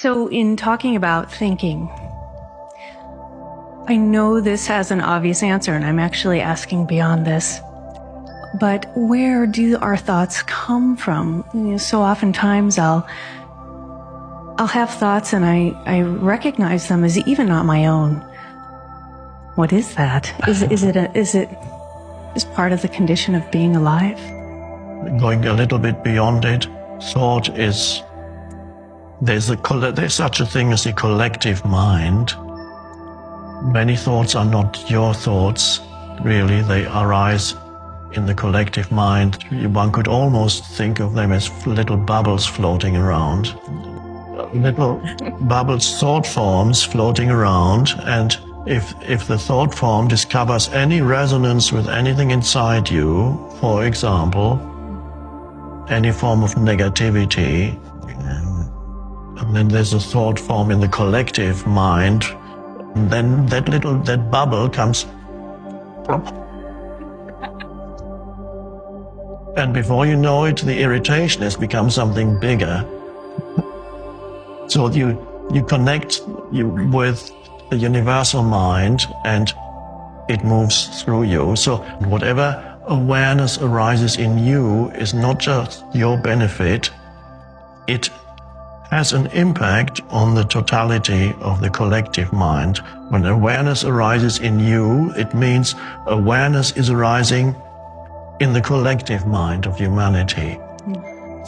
So in talking about thinking, I know this has an obvious answer, and I'm actually asking beyond this. But where do our thoughts come from? So oftentimes I'll have thoughts and I recognize them as even not my own. What is that? Is it part of the condition of being alive? Going a little bit beyond it, thought is, there's such a thing as a collective mind. Many thoughts are not your thoughts, really. They arise in the collective mind. One could almost think of them as little bubbles floating around. Little bubbles, thought forms floating around, and if the thought form discovers any resonance with anything inside you, for example, any form of negativity, and then there's a thought form in the collective mind, and then that bubble comes, and before you know it, the irritation has become something bigger. So you connect with the universal mind, and it moves through you. So whatever awareness arises in you is not just your benefit, it has an impact on the totality of the collective mind. When awareness arises in you, it means awareness is arising in the collective mind of humanity.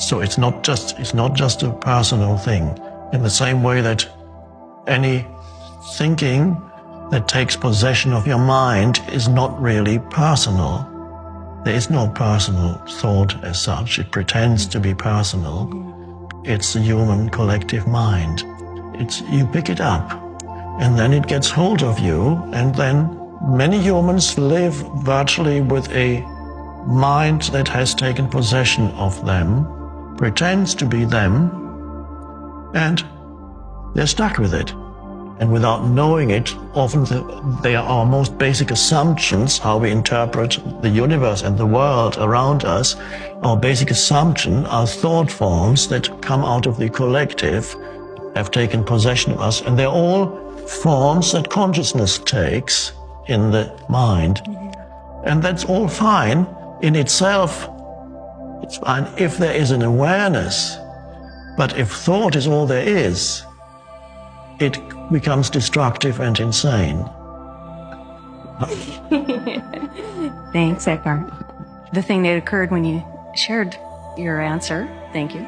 So it's not just a personal thing. In the same way that any thinking that takes possession of your mind is not really personal. There is no personal thought as such. It pretends to be personal. It's the human collective mind. You pick it up, and then it gets hold of you, and then many humans live virtually with a mind that has taken possession of them, pretends to be them, and they're stuck with it. And without knowing it, often they are our most basic assumptions, how we interpret the universe and the world around us. Our basic assumption are thought forms that come out of the collective, have taken possession of us, and they're all forms that consciousness takes in the mind. And that's all fine in itself. It's fine if there is an awareness. But if thought is all there is, it becomes destructive and insane. Thanks, Eckhart. The thing that occurred when you shared your answer, thank you,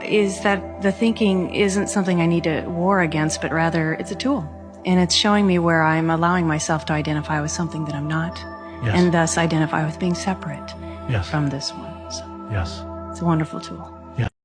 is that the thinking isn't something I need to war against, but rather it's a tool. And it's showing me where I'm allowing myself to identify with something that I'm not, Yes. and thus identify with being separate Yes. from this one. So Yes. it's a wonderful tool.